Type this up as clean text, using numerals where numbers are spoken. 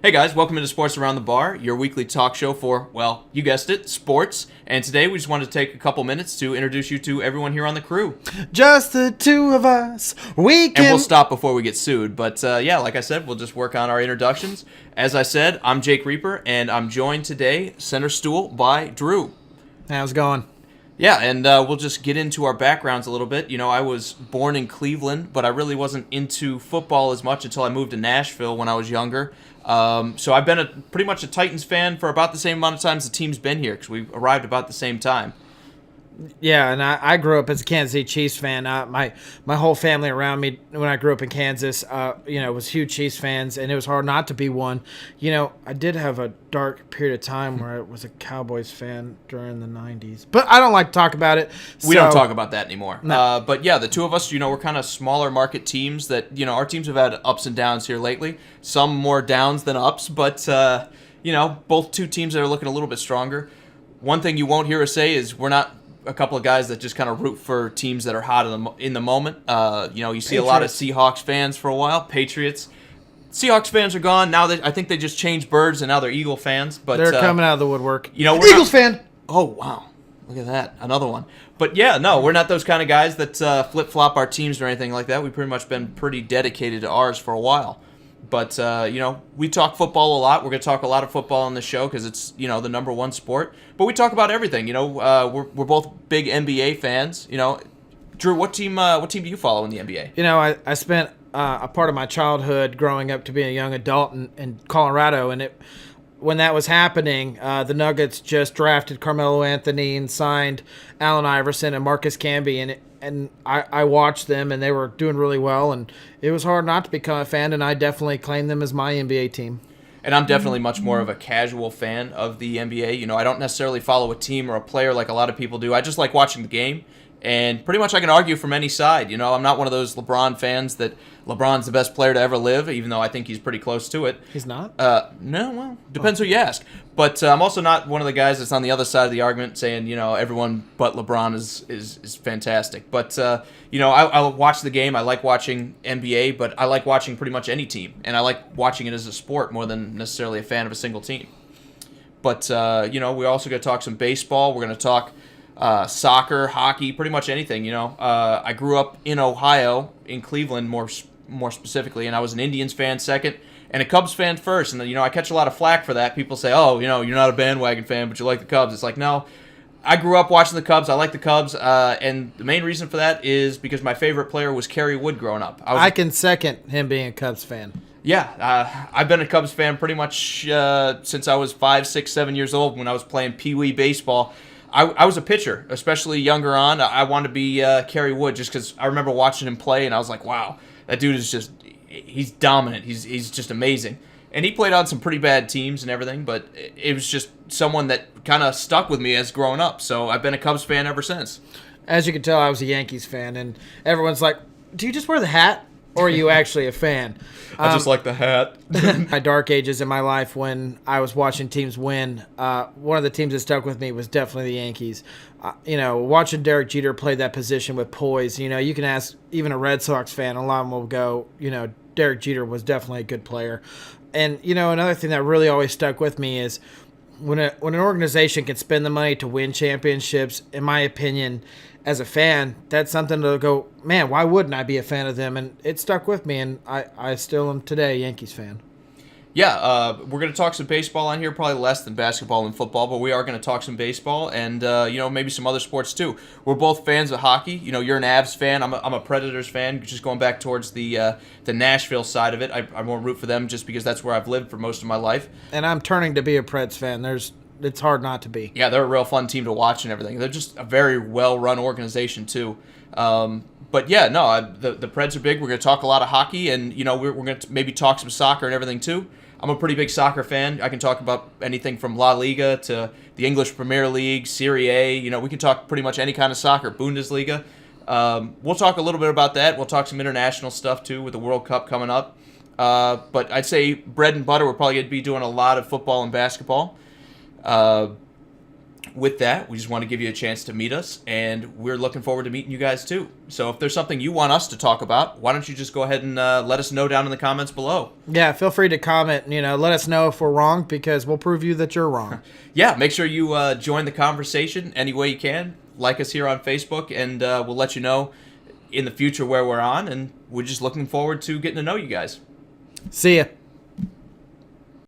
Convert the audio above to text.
Hey guys, welcome to Sports Around the Bar, your weekly talk show for, well, you guessed it, sports. And today we just wanted to take a couple minutes to introduce you to everyone here on the crew. Just the two of us. We can. And we'll stop before we get sued. But yeah, like I said, we'll just work on our introductions. As I said, I'm Jake Reaper, and I'm joined today, center stool, by Drew. How's it going? Yeah, and we'll just get into our backgrounds a little bit. You know, I was born in Cleveland, but I really wasn't into football as much until I moved to Nashville when I was younger. So I've been pretty much a Titans fan for about the same amount of times the team's been here, because we arrived about the same time. Yeah, and I grew up as a Kansas City Chiefs fan. My whole family around me when I grew up in Kansas, was huge Chiefs fans, and it was hard not to be one. You know, I did have a dark period of time where I was a Cowboys fan during the 90s. But I don't like to talk about it. We don't talk about that anymore. No. But yeah, the two of us, we're kind of smaller market teams that, our teams have had ups and downs here lately. Some more downs than ups, but, both two teams that are looking a little bit stronger. One thing you won't hear us say is we're not a couple of guys that just kind of root for teams that are hot in the moment. You see a lot of Seahawks fans for a while. Patriots. Seahawks fans are gone. Now I think they just changed birds and now they're Eagle fans. But they're coming out of the woodwork. Eagles fan. Oh, wow. Look at that. Another one. But yeah, no, we're not those kind of guys that flip-flop our teams or anything like that. We've pretty much been pretty dedicated to ours for a while. But, we talk football a lot. We're going to talk a lot of football on the show because it's, the number one sport. But we talk about everything. We're both big NBA fans. Drew, what team do you follow in the NBA? I spent a part of my childhood growing up to be a young adult in Colorado, and when that was happening, the Nuggets just drafted Carmelo Anthony and signed Allen Iverson and Marcus Camby, and I watched them, and they were doing really well, and it was hard not to become a fan, and I definitely claim them as my NBA team. And I'm definitely much more of a casual fan of the NBA. I don't necessarily follow a team or a player like a lot of people do. I just like watching the game. And pretty much I can argue from any side. I'm not one of those LeBron fans that LeBron's the best player to ever live, even though I think he's pretty close to it. He's not? No, well, depends who you ask. But I'm also not one of the guys that's on the other side of the argument saying, everyone but LeBron is fantastic. But, I watch the game. I like watching NBA, but I like watching pretty much any team. And I like watching it as a sport more than necessarily a fan of a single team. But, we're also going to talk some baseball. We're going to talk soccer, hockey, pretty much anything. I grew up in Ohio, in Cleveland more specifically, and I was an Indians fan second and a Cubs fan first. And I catch a lot of flack for that. People say, "Oh, you're not a bandwagon fan, but you like the Cubs." It's like, no, I grew up watching the Cubs. I like the Cubs, and the main reason for that is because my favorite player was Kerry Wood growing up. I can second him being a Cubs fan. Yeah, I've been a Cubs fan pretty much since I was 5, 6, 7 years old when I was playing Pee Wee baseball. I was a pitcher, especially younger on. I wanted to be Kerry Wood just because I remember watching him play, and I was like, wow, that dude is he's dominant. He's just amazing. And he played on some pretty bad teams and everything, but it was just someone that kind of stuck with me as growing up. So I've been a Cubs fan ever since. As you can tell, I was a Yankees fan, and everyone's like, do you just wear the hat? Or are you actually a fan? I just like the hat. My dark ages in my life when I was watching teams win, one of the teams that stuck with me was definitely the Yankees. Watching Derek Jeter play that position with poise, you can ask even a Red Sox fan, a lot of them will go, Derek Jeter was definitely a good player. And, another thing that really always stuck with me is when an organization can spend the money to win championships, in my opinion, as a fan, that's something to go, man, why wouldn't I be a fan of them? And it stuck with me, and I still am today a Yankees fan. Yeah, we're going to talk some baseball on here, probably less than basketball and football, but we are going to talk some baseball and, maybe some other sports too. We're both fans of hockey. You're an Avs fan. I'm a Predators fan, just going back towards the Nashville side of it. I won't root for them just because that's where I've lived for most of my life. And I'm turning to be a Preds fan. It's hard not to be. Yeah, they're a real fun team to watch and everything. They're just a very well-run organization too. But yeah, no, the Preds are big. We're going to talk a lot of hockey, and we're going to maybe talk some soccer and everything too. I'm a pretty big soccer fan. I can talk about anything from La Liga to the English Premier League, Serie A. We can talk pretty much any kind of soccer, Bundesliga. We'll talk a little bit about that. We'll talk some international stuff too with the World Cup coming up. But I'd say bread and butter, we're probably going to be doing a lot of football and basketball. with that, we just want to give you a chance to meet us, and we're looking forward to meeting you guys too. So if there's something you want us to talk about, why don't you just go ahead and let us know down in the comments below. Yeah, feel free to comment. Let us know if we're wrong, because we'll prove you that you're wrong. Yeah, make sure you join the conversation any way you can. Like us here on Facebook, and we'll let you know in the future where we're on, and we're just looking forward to getting to know you guys. See ya.